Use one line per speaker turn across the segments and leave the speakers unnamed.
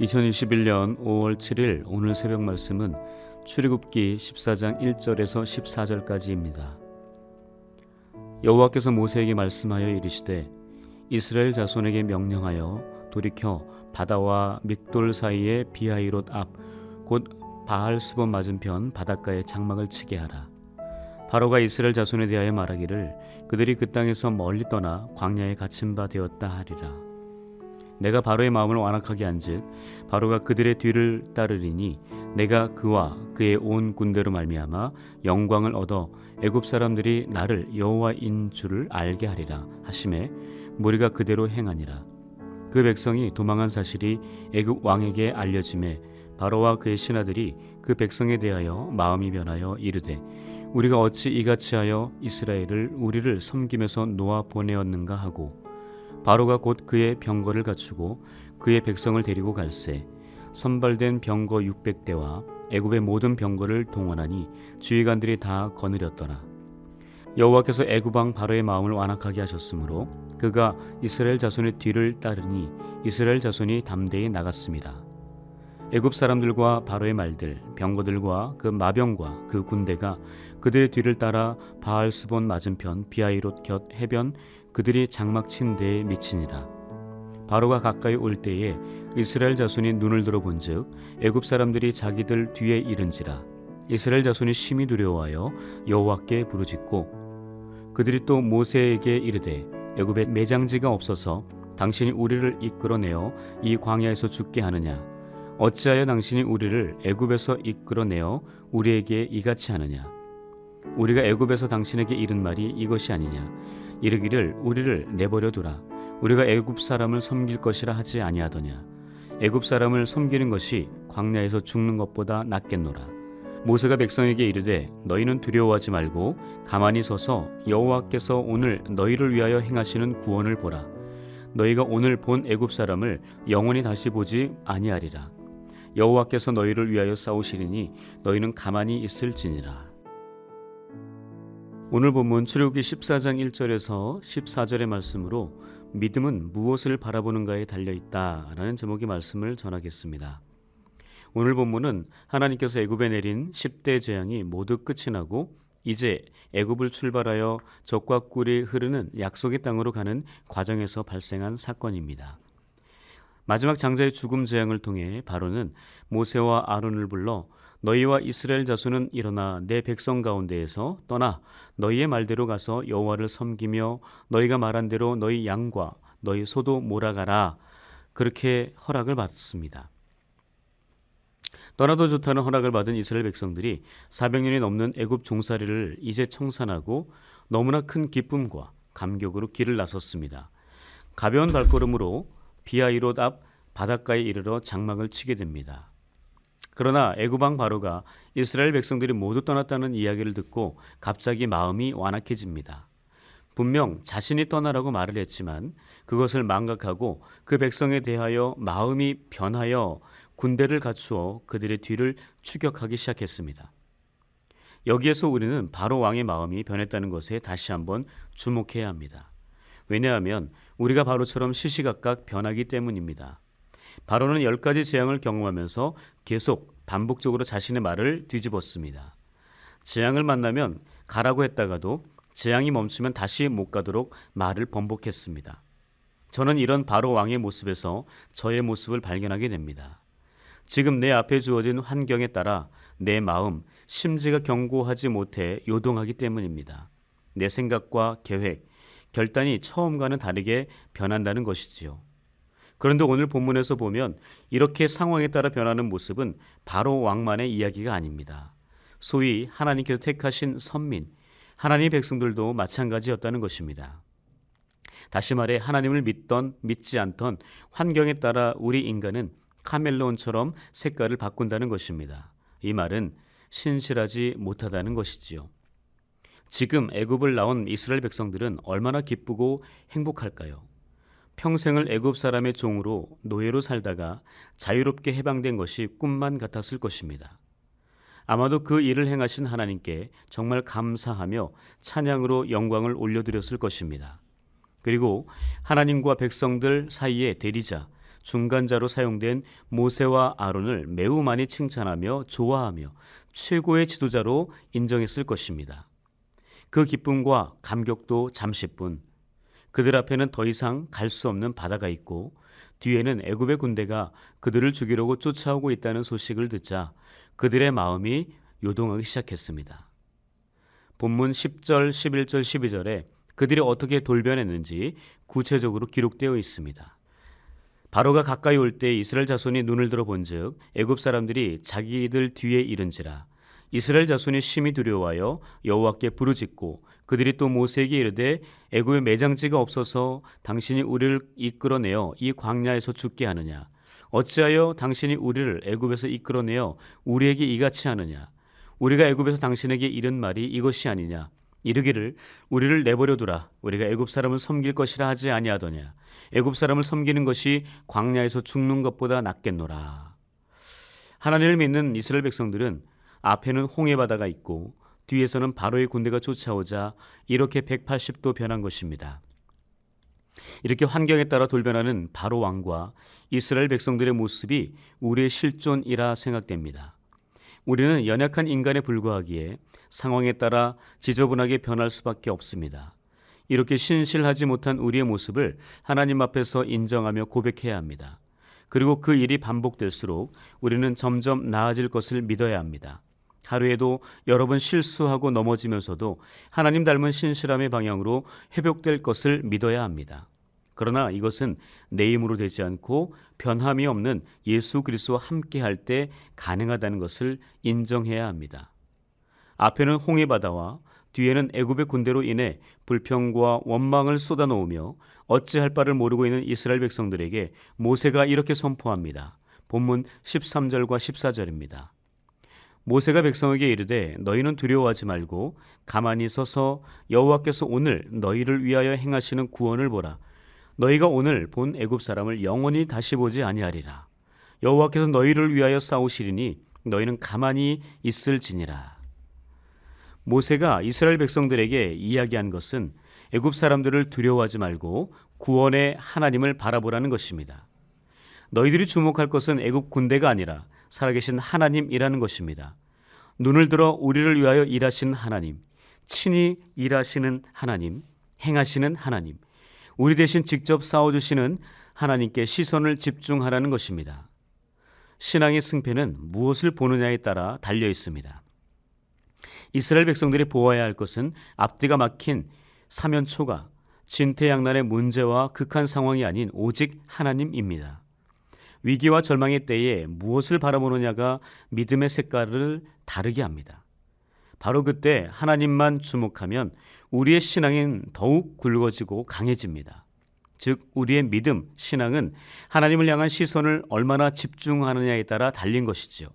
2021년 5월 7일 오늘 새벽 말씀은 출애굽기 14장 1절에서 14절까지입니다. 여호와께서 모세에게 말씀하여 이르시되 이스라엘 자손에게 명령하여 돌이켜 바다와 믹돌 사이의 비하이롯 앞 곧 바알스본 맞은편 바닷가에 장막을 치게 하라. 바로가 이스라엘 자손에 대하여 말하기를 그들이 그 땅에서 멀리 떠나 광야에 갇힌 바 되었다 하리라. 내가 바로의 마음을 완악하게 한즉 바로가 그들의 뒤를 따르리니 내가 그와 그의 온 군대로 말미암아 영광을 얻어 애굽 사람들이 나를 여호와인 줄을 알게 하리라 하시매 무리가 그대로 행하니라. 그 백성이 도망한 사실이 애굽 왕에게 알려지매 바로와 그의 신하들이 그 백성에 대하여 마음이 변하여 이르되 우리가 어찌 이같이 하여 이스라엘을 우리를 섬김에서 놓아 보내었는가 하고 바로가 곧 그의 병거를 갖추고 그의 백성을 데리고 갈새 선발된 병거 600대와 애굽의 모든 병거를 동원하니 지휘관들이 다 거느렸더라. 여호와께서 애굽 왕 바로의 마음을 완악하게 하셨으므로 그가 이스라엘 자손의 뒤를 따르니 이스라엘 자손이 담대히 나갔습니다. 애굽 사람들과 바로의 말들, 병거들과 그 마병과 그 군대가 그들의 뒤를 따라 바알스본 맞은편 비하이롯 곁 해변 그들이 장막 친 데에 미치니라. 바로가 가까이 올 때에 이스라엘 자손이 눈을 들어본즉 애굽 사람들이 자기들 뒤에 이른지라. 이스라엘 자손이 심히 두려워하여 여호와께 부르짖고 그들이 또 모세에게 이르되 애굽에 매장지가 없어서 당신이 우리를 이끌어내어 이 광야에서 죽게 하느냐? 어찌하여 당신이 우리를 애굽에서 이끌어내어 우리에게 이같이 하느냐? 우리가 애굽에서 당신에게 이른 말이 이것이 아니냐? 이르기를 우리를 내버려 두라. 우리가 애굽 사람을 섬길 것이라 하지 아니하더냐? 애굽 사람을 섬기는 것이 광야에서 죽는 것보다 낫겠노라. 모세가 백성에게 이르되 너희는 두려워하지 말고 가만히 서서 여호와께서 오늘 너희를 위하여 행하시는 구원을 보라. 너희가 오늘 본 애굽 사람을 영원히 다시 보지 아니하리라. 여호와께서 너희를 위하여 싸우시리니 너희는 가만히 있을지니라. 오늘 본문 출애굽기 14장 1절에서 14절의 말씀으로 믿음은 무엇을 바라보는가에 달려있다라는 제목의 말씀을 전하겠습니다. 오늘 본문은 하나님께서 애굽에 내린 10대 재앙이 모두 끝이 나고 이제 애굽을 출발하여 적과 꿀이 흐르는 약속의 땅으로 가는 과정에서 발생한 사건입니다. 마지막 장자의 죽음 재앙을 통해 바로는 모세와 아론을 불러 너희와 이스라엘 자손은 일어나 내 백성 가운데에서 떠나 너희의 말대로 가서 여호와를 섬기며 너희가 말한 대로 너희 양과 너희 소도 몰아가라. 그렇게 허락을 받습니다. 떠나도 좋다는 허락을 받은 이스라엘 백성들이 400년이 넘는 애굽 종살이를 이제 청산하고 너무나 큰 기쁨과 감격으로 길을 나섰습니다. 가벼운 발걸음으로 비하이롯 앞 바닷가에 이르러 장막을 치게 됩니다. 그러나 애굽 왕 바로가 이스라엘 백성들이 모두 떠났다는 이야기를 듣고 갑자기 마음이 완악해집니다. 분명 자신이 떠나라고 말을 했지만 그것을 망각하고 그 백성에 대하여 마음이 변하여 군대를 갖추어 그들의 뒤를 추격하기 시작했습니다. 여기에서 우리는 바로 왕의 마음이 변했다는 것에 다시 한번 주목해야 합니다. 왜냐하면 우리가 바로처럼 시시각각 변하기 때문입니다. 바로는 10가지 재앙을 경험하면서 계속 반복적으로 자신의 말을 뒤집었습니다. 재앙을 만나면 가라고 했다가도 재앙이 멈추면 다시 못 가도록 말을 번복했습니다. 저는 이런 바로 왕의 모습에서 저의 모습을 발견하게 됩니다. 지금 내 앞에 주어진 환경에 따라 내 마음, 심지가 견고하지 못해 요동하기 때문입니다. 내 생각과 계획, 결단이 처음과는 다르게 변한다는 것이지요. 그런데 오늘 본문에서 보면 이렇게 상황에 따라 변하는 모습은 바로 왕만의 이야기가 아닙니다. 소위 하나님께서 택하신 선민, 하나님의 백성들도 마찬가지였다는 것입니다. 다시 말해 하나님을 믿던 믿지 않던 환경에 따라 우리 인간은 카멜레온처럼 색깔을 바꾼다는 것입니다. 이 말은 신실하지 못하다는 것이지요. 지금 애굽을 나온 이스라엘 백성들은 얼마나 기쁘고 행복할까요? 평생을 애굽 사람의 종으로 노예로 살다가 자유롭게 해방된 것이 꿈만 같았을 것입니다. 아마도 그 일을 행하신 하나님께 정말 감사하며 찬양으로 영광을 올려드렸을 것입니다. 그리고 하나님과 백성들 사이의 대리자, 중간자로 사용된 모세와 아론을 매우 많이 칭찬하며 좋아하며 최고의 지도자로 인정했을 것입니다. 그 기쁨과 감격도 잠시뿐. 그들 앞에는 더 이상 갈 수 없는 바다가 있고 뒤에는 애굽의 군대가 그들을 죽이려고 쫓아오고 있다는 소식을 듣자 그들의 마음이 요동하기 시작했습니다. 본문 10절, 11절, 12절에 그들이 어떻게 돌변했는지 구체적으로 기록되어 있습니다. 바로가 가까이 올 때 이스라엘 자손이 눈을 들어 본즉 애굽 사람들이 자기들 뒤에 이른지라. 이스라엘 자손이 심히 두려워하여 여호와께 부르짖고 그들이 또 모세에게 이르되 애굽에 매장지가 없어서 당신이 우리를 이끌어내어 이 광야에서 죽게 하느냐. 어찌하여 당신이 우리를 애굽에서 이끌어내어 우리에게 이같이 하느냐. 우리가 애굽에서 당신에게 이른 말이 이것이 아니냐. 이르기를 우리를 내버려 두라. 우리가 애굽 사람을 섬길 것이라 하지 아니하더냐. 애굽 사람을 섬기는 것이 광야에서 죽는 것보다 낫겠노라. 하나님을 믿는 이스라엘 백성들은 앞에는 홍해 바다가 있고 뒤에서는 바로의 군대가 쫓아오자 이렇게 180도 변한 것입니다. 이렇게 환경에 따라 돌변하는 바로 왕과 이스라엘 백성들의 모습이 우리의 실존이라 생각됩니다. 우리는 연약한 인간에 불과하기에 상황에 따라 지저분하게 변할 수밖에 없습니다. 이렇게 신실하지 못한 우리의 모습을 하나님 앞에서 인정하며 고백해야 합니다. 그리고 그 일이 반복될수록 우리는 점점 나아질 것을 믿어야 합니다. 하루에도 여러 번 실수하고 넘어지면서도 하나님 닮은 신실함의 방향으로 회복될 것을 믿어야 합니다. 그러나 이것은 내 힘으로 되지 않고 변함이 없는 예수 그리스도와 함께할 때 가능하다는 것을 인정해야 합니다. 앞에는 홍해 바다와 뒤에는 애굽의 군대로 인해 불평과 원망을 쏟아놓으며 어찌할 바를 모르고 있는 이스라엘 백성들에게 모세가 이렇게 선포합니다. 본문 13절과 14절입니다. 모세가 백성에게 이르되 너희는 두려워하지 말고 가만히 서서 여호와께서 오늘 너희를 위하여 행하시는 구원을 보라. 너희가 오늘 본 애굽 사람을 영원히 다시 보지 아니하리라. 여호와께서 너희를 위하여 싸우시리니 너희는 가만히 있을지니라. 모세가 이스라엘 백성들에게 이야기한 것은 애굽 사람들을 두려워하지 말고 구원의 하나님을 바라보라는 것입니다. 너희들이 주목할 것은 애굽 군대가 아니라 살아계신 하나님이라는 것입니다. 눈을 들어 우리를 위하여 일하시는 하나님, 친히 일하시는 하나님, 행하시는 하나님, 우리 대신 직접 싸워주시는 하나님께 시선을 집중하라는 것입니다. 신앙의 승패는 무엇을 보느냐에 따라 달려 있습니다. 이스라엘 백성들이 보아야 할 것은 앞뒤가 막힌 사면초가, 진퇴양난의 문제와 극한 상황이 아닌 오직 하나님입니다. 위기와 절망의 때에 무엇을 바라보느냐가 믿음의 색깔을 다르게 합니다. 바로 그때 하나님만 주목하면 우리의 신앙은 더욱 굵어지고 강해집니다. 즉 우리의 믿음, 신앙은 하나님을 향한 시선을 얼마나 집중하느냐에 따라 달린 것이지요.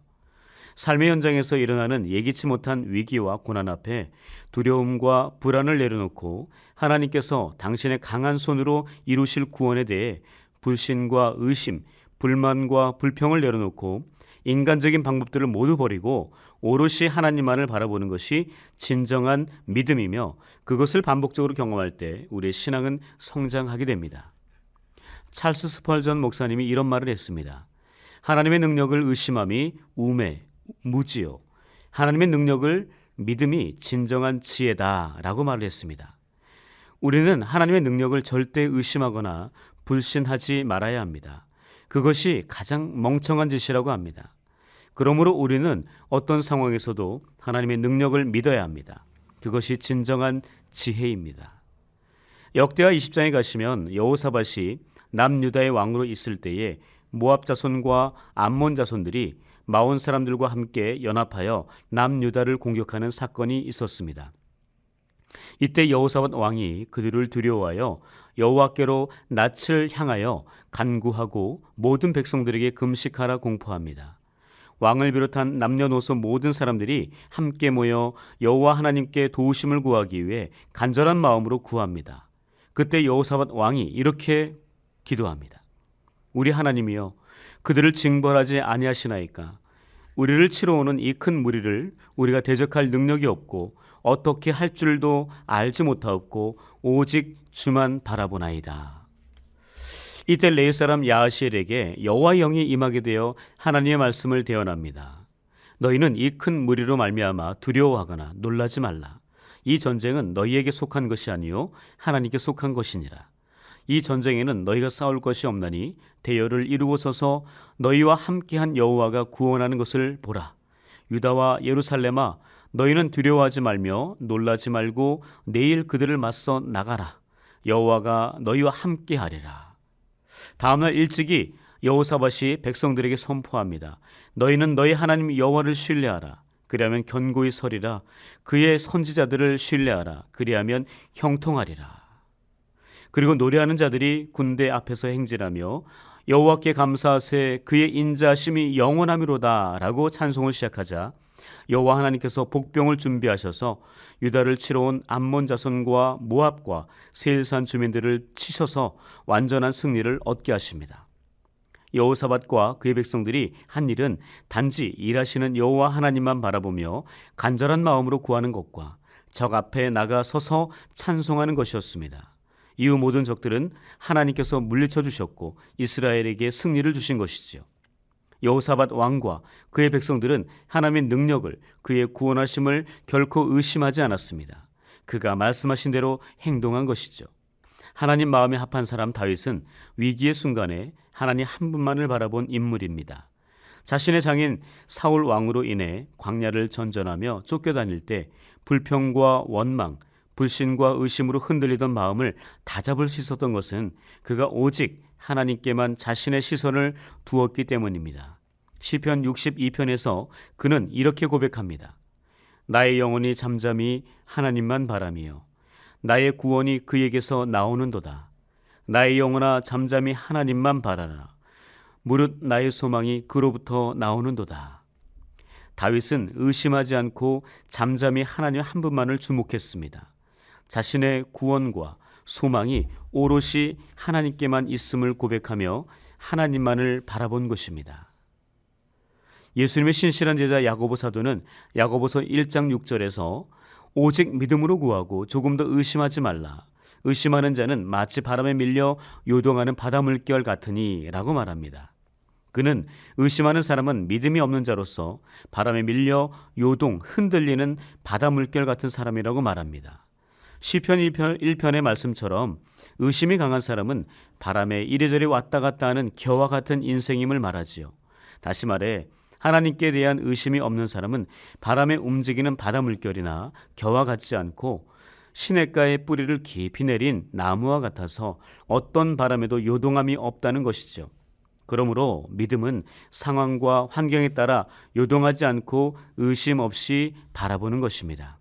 삶의 현장에서 일어나는 예기치 못한 위기와 고난 앞에 두려움과 불안을 내려놓고 하나님께서 당신의 강한 손으로 이루실 구원에 대해 불신과 의심, 불만과 불평을 내려놓고 인간적인 방법들을 모두 버리고 오롯이 하나님만을 바라보는 것이 진정한 믿음이며 그것을 반복적으로 경험할 때 우리의 신앙은 성장하게 됩니다. 찰스 스펄전 목사님이 이런 말을 했습니다. 하나님의 능력을 의심함이 우매, 무지요. 하나님의 능력을 믿음이 진정한 지혜다라고 말을 했습니다. 우리는 하나님의 능력을 절대 의심하거나 불신하지 말아야 합니다. 그것이 가장 멍청한 짓이라고 합니다. 그러므로 우리는 어떤 상황에서도 하나님의 능력을 믿어야 합니다. 그것이 진정한 지혜입니다. 역대하 20장에 가시면 여호사밧이 남유다의 왕으로 있을 때에 모압 자손과 암몬 자손들이 마온 사람들과 함께 연합하여 남유다를 공격하는 사건이 있었습니다. 이때 여호사밧 왕이 그들을 두려워하여 여호와께로 낯을 향하여 간구하고 모든 백성들에게 금식하라 공포합니다. 왕을 비롯한 남녀노소 모든 사람들이 함께 모여 여호와 하나님께 도우심을 구하기 위해 간절한 마음으로 구합니다. 그때 여호사밧 왕이 이렇게 기도합니다. 우리 하나님이여 그들을 징벌하지 아니하시나이까. 우리를 치러 오는 이 큰 무리를 우리가 대적할 능력이 없고 어떻게 할 줄도 알지 못하옵고 오직 주만 바라보나이다. 이때 레위 사람 야하시엘에게 여호와의 영이 임하게 되어 하나님의 말씀을 대언합니다. 너희는 이 큰 무리로 말미암아 두려워하거나 놀라지 말라. 이 전쟁은 너희에게 속한 것이 아니요 하나님께 속한 것이니라. 이 전쟁에는 너희가 싸울 것이 없나니 대열을 이루고 서서 너희와 함께한 여호와가 구원하는 것을 보라. 유다와 예루살렘아, 너희는 두려워하지 말며 놀라지 말고 내일 그들을 맞서 나가라. 여호와가 너희와 함께하리라. 다음날 일찍이 여호사밧이 백성들에게 선포합니다. 너희는 너희 하나님 여호와를 신뢰하라. 그리하면 견고히 서리라. 그의 선지자들을 신뢰하라. 그리하면 형통하리라. 그리고 노래하는 자들이 군대 앞에서 행진하며 여호와께 감사하세 그의 인자하심이 영원하미로다 라고 찬송을 시작하자 여호와 하나님께서 복병을 준비하셔서 유다를 치러 온 암몬 자손과 모압과 세일산 주민들을 치셔서 완전한 승리를 얻게 하십니다. 여호사밧과 그의 백성들이 한 일은 단지 일하시는 여호와 하나님만 바라보며 간절한 마음으로 구하는 것과 적 앞에 나가 서서 찬송하는 것이었습니다. 이후 모든 적들은 하나님께서 물리쳐 주셨고 이스라엘에게 승리를 주신 것이지요. 여호사밧 왕과 그의 백성들은 하나님의 능력을, 그의 구원하심을 결코 의심하지 않았습니다. 그가 말씀하신 대로 행동한 것이죠. 하나님 마음에 합한 사람 다윗은 위기의 순간에 하나님 한 분만을 바라본 인물입니다. 자신의 장인 사울 왕으로 인해 광야를 전전하며 쫓겨다닐 때 불평과 원망, 불신과 의심으로 흔들리던 마음을 다잡을 수 있었던 것은 그가 오직 하나님께만 자신의 시선을 두었기 때문입니다. 시편 62편에서 그는 이렇게 고백합니다. 나의 영혼이 잠잠히 하나님만 바라며 나의 구원이 그에게서 나오는도다. 나의 영혼아 잠잠히 하나님만 바라라. 무릇 나의 소망이 그로부터 나오는도다. 다윗은 의심하지 않고 잠잠히 하나님 한 분만을 주목했습니다. 자신의 구원과 소망이 오롯이 하나님께만 있음을 고백하며 하나님만을 바라본 것입니다. 예수님의 신실한 제자 야고보 사도는 야고보서 1장 6절에서 오직 믿음으로 구하고 조금 더 의심하지 말라. 의심하는 자는 마치 바람에 밀려 요동하는 바다 물결 같으니 라고 말합니다. 그는 의심하는 사람은 믿음이 없는 자로서 바람에 밀려 요동 흔들리는 바다 물결 같은 사람이라고 말합니다. 시편 1편의 말씀처럼 의심이 강한 사람은 바람에 이래저래 왔다 갔다 하는 겨와 같은 인생임을 말하지요. 다시 말해 하나님께 대한 의심이 없는 사람은 바람에 움직이는 바다 물결이나 겨와 같지 않고 시냇가에 뿌리를 깊이 내린 나무와 같아서 어떤 바람에도 요동함이 없다는 것이죠. 그러므로 믿음은 상황과 환경에 따라 요동하지 않고 의심 없이 바라보는 것입니다.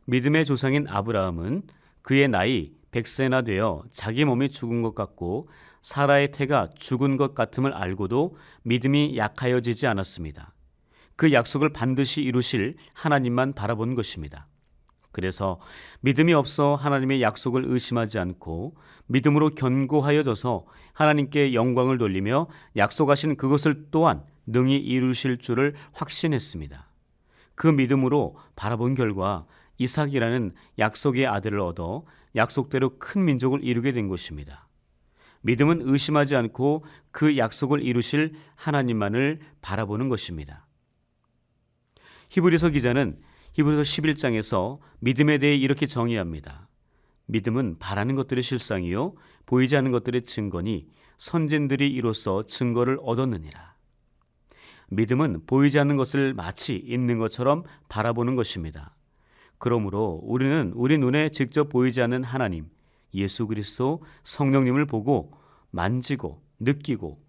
믿음의 조상인 아브라함은 그의 나이 100세나 되어 자기 몸이 죽은 것 같고 사라의 태가 죽은 것 같음을 알고도 믿음이 약하여지지 않았습니다. 그 약속을 반드시 이루실 하나님만 바라본 것입니다. 그래서 믿음이 없어 하나님의 약속을 의심하지 않고 믿음으로 견고하여져서 하나님께 영광을 돌리며 약속하신 그것을 또한 능히 이루실 줄을 확신했습니다. 그 믿음으로 바라본 결과 이삭이라는 약속의 아들을 얻어 약속대로 큰 민족을 이루게 된 것입니다. 믿음은 의심하지 않고 그 약속을 이루실 하나님만을 바라보는 것입니다. 히브리서 기자는 히브리서 11장에서 믿음에 대해 이렇게 정의합니다. 믿음은 바라는 것들의 실상이요 보이지 않는 것들의 증거니 선진들이 이로써 증거를 얻었느니라. 믿음은 보이지 않는 것을 마치 있는 것처럼 바라보는 것입니다. 그러므로 우리는 우리 눈에 직접 보이지 않는 하나님, 예수 그리스도, 성령님을 보고 만지고 느끼고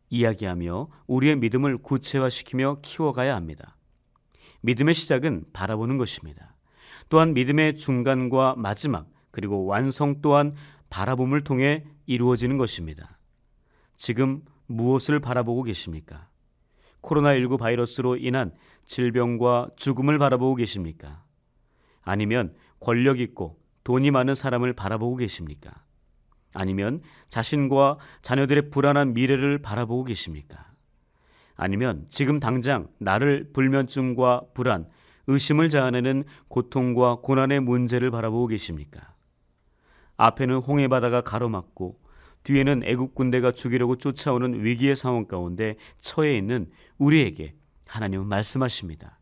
이야기하며 우리의 믿음을 구체화시키며 키워가야 합니다. 믿음의 시작은 바라보는 것입니다. 또한 믿음의 중간과 마지막 그리고 완성 또한 바라봄을 통해 이루어지는 것입니다. 지금 무엇을 바라보고 계십니까? 코로나19 바이러스로 인한 질병과 죽음을 바라보고 계십니까? 아니면 권력 있고 돈이 많은 사람을 바라보고 계십니까? 아니면 자신과 자녀들의 불안한 미래를 바라보고 계십니까? 아니면 지금 당장 나를 불면증과 불안, 의심을 자아내는 고통과 고난의 문제를 바라보고 계십니까? 앞에는 홍해 바다가 가로막고 뒤에는 애국 군대가 죽이려고 쫓아오는 위기의 상황 가운데 처해 있는 우리에게 하나님은 말씀하십니다.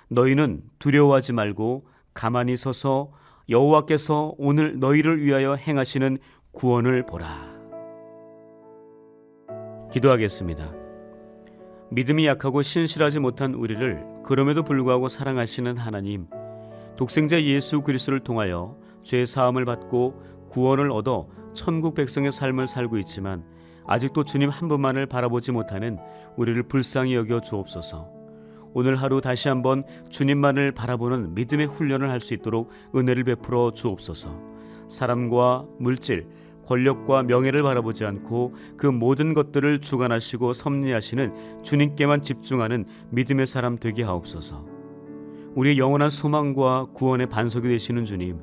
너희는 두려워하지 말고 가만히 서서 여호와께서 오늘 너희를 위하여 행하시는 구원을 보라. 기도하겠습니다. 믿음이 약하고 신실하지 못한 우리를 그럼에도 불구하고 사랑하시는 하나님, 독생자 예수 그리스도를 통하여 죄 사함을 받고 구원을 얻어 천국 백성의 삶을 살고 있지만 아직도 주님 한 분만을 바라보지 못하는 우리를 불쌍히 여겨 주옵소서. 오늘 하루 다시 한번 주님만을 바라보는 믿음의 훈련을 할 수 있도록 은혜를 베풀어 주옵소서. 사람과 물질, 권력과 명예를 바라보지 않고 그 모든 것들을 주관하시고 섭리하시는 주님께만 집중하는 믿음의 사람 되게 하옵소서. 우리의 영원한 소망과 구원의 반석이 되시는 주님,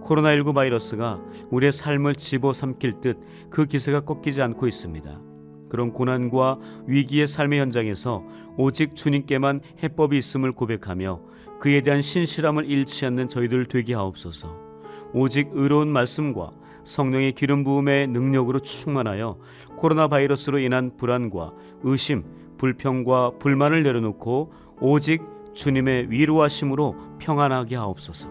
코로나19 바이러스가 우리의 삶을 집어삼킬 듯 그 기세가 꺾이지 않고 있습니다. 그런 고난과 위기의 삶의 현장에서 오직 주님께만 해법이 있음을 고백하며 그에 대한 신실함을 잃지 않는 저희들 되게 하옵소서. 오직 의로운 말씀과 성령의 기름 부음의 능력으로 충만하여 코로나 바이러스로 인한 불안과 의심, 불평과 불만을 내려놓고 오직 주님의 위로하심으로 평안하게 하옵소서.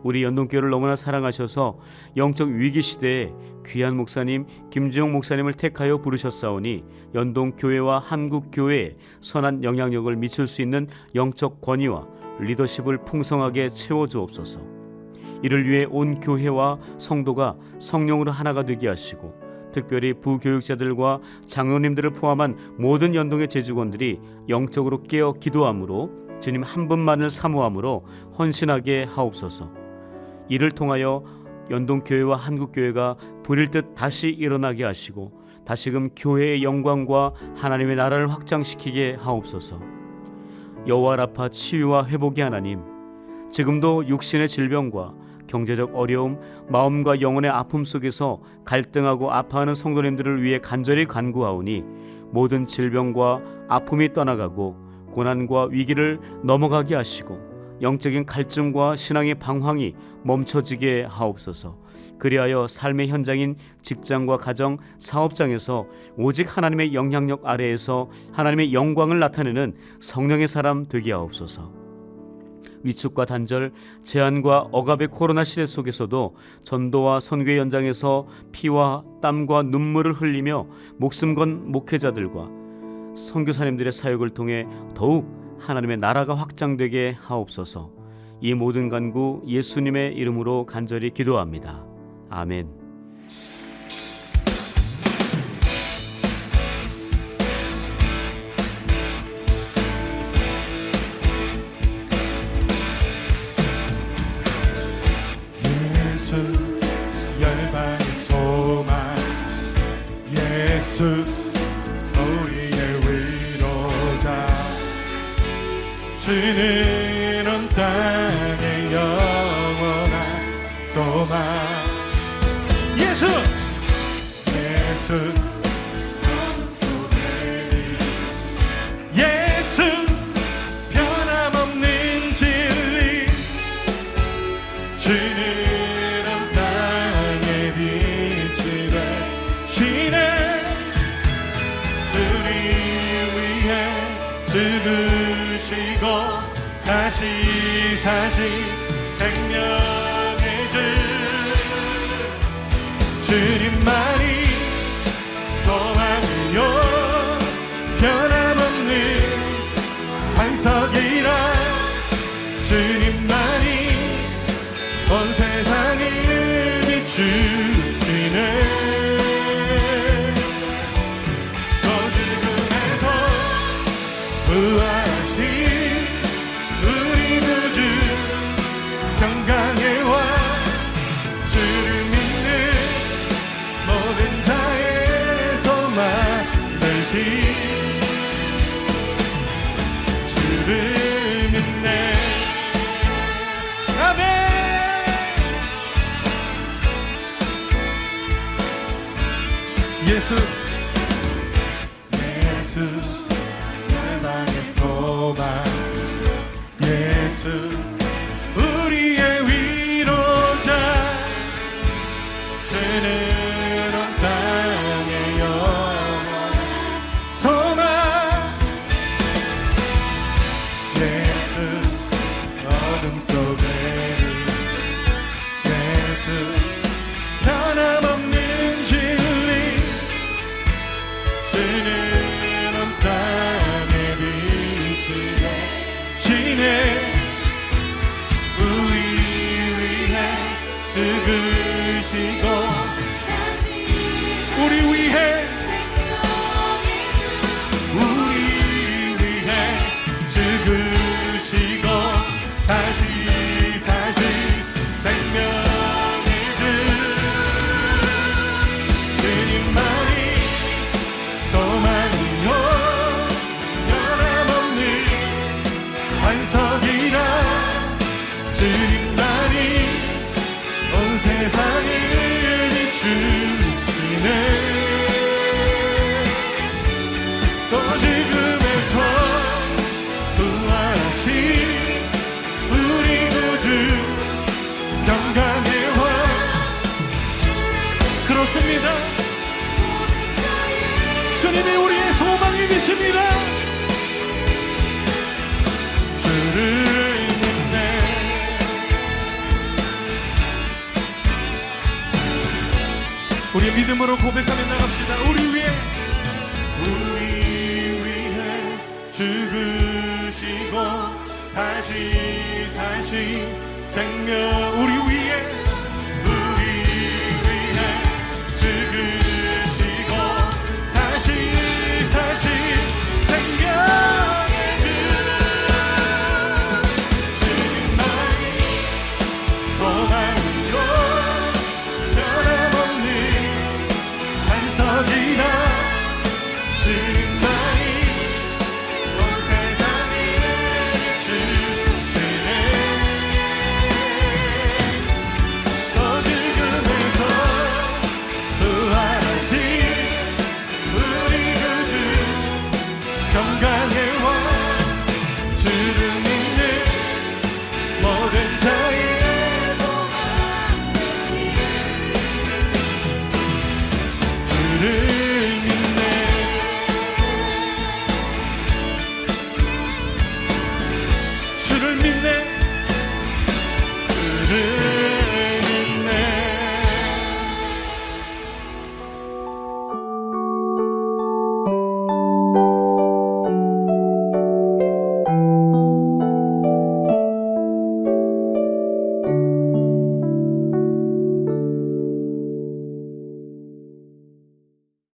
우리 연동교회를 너무나 사랑하셔서 영적 위기 시대에 귀한 목사님 김주영 목사님을 택하여 부르셨사오니 연동교회와 한국교회에 선한 영향력을 미칠 수 있는 영적 권위와 리더십을 풍성하게 채워주옵소서. 이를 위해 온 교회와 성도가 성령으로 하나가 되게 하시고 특별히 부교육자들과 장로님들을 포함한 모든 연동의 재직원들이 영적으로 깨어 기도함으로 주님 한 분만을 사모함으로 헌신하게 하옵소서. 이를 통하여 연동교회와 한국교회가 부릴 듯 다시 일어나게 하시고 다시금 교회의 영광과 하나님의 나라를 확장시키게 하옵소서. 여호와 라파 치유와 회복의 하나님, 지금도 육신의 질병과 경제적 어려움, 마음과 영혼의 아픔 속에서 갈등하고 아파하는 성도님들을 위해 간절히 간구하오니 모든 질병과 아픔이 떠나가고 고난과 위기를 넘어가게 하시고 영적인 갈증과 신앙의 방황이 멈춰지게 하옵소서. 그리하여 삶의 현장인 직장과 가정, 사업장에서 오직 하나님의 영향력 아래에서 하나님의 영광을 나타내는 성령의 사람 되게 하옵소서. 위축과 단절, 제한과 억압의 코로나 시대 속에서도 전도와 선교의 현장에서 피와 땀과 눈물을 흘리며 목숨 건 목회자들과 선교사님들의 사역을 통해 더욱 하나님의 나라가 확장되게 하옵소서. 이 모든 간구 예수님의 이름으로 간절히 기도합니다. 아멘.
예수 열방의 소망, 예수 우리의 위로자, 주는 온 땅의 영원한 소망. 예수 예수 변함없는 진리, 주는 온 땅의 빛이 되시네. 우리 위해 죽으시고 다시 사신 생명의 주, 주님만이 소망이요 변함없는 반석이라, 주님만이 온 세상을 비추시네. 어둠에서 부활하신 우리 구주 평강의 왕, 주를 믿는 모든 자의 소망 되신 주를 믿네. 아멘. 예수 열방의 소망, 예수 우리의 위로자, 주는 온 주시네. 또 지금에서 부활하신 우리 구주 평강의 왕. 그렇습니다. 주님이 우리의 소망이 되십니다. 주를 믿네. 우리 믿음으로 고백하며 나갑시다. 우리 위해 죽으시고 다시 사신 생명. 우리 위해 죽으시고 다시 사신 생명의 주. 주님만이 소망으로 변함없는 반석이라. 주님만이 온 세상을 주시네. 또 지금에서 부활하신 우리 구주 평강의 왕. 주를 믿는 모든 자의 소망 되시. 주를 믿네. 주를 믿네. 주를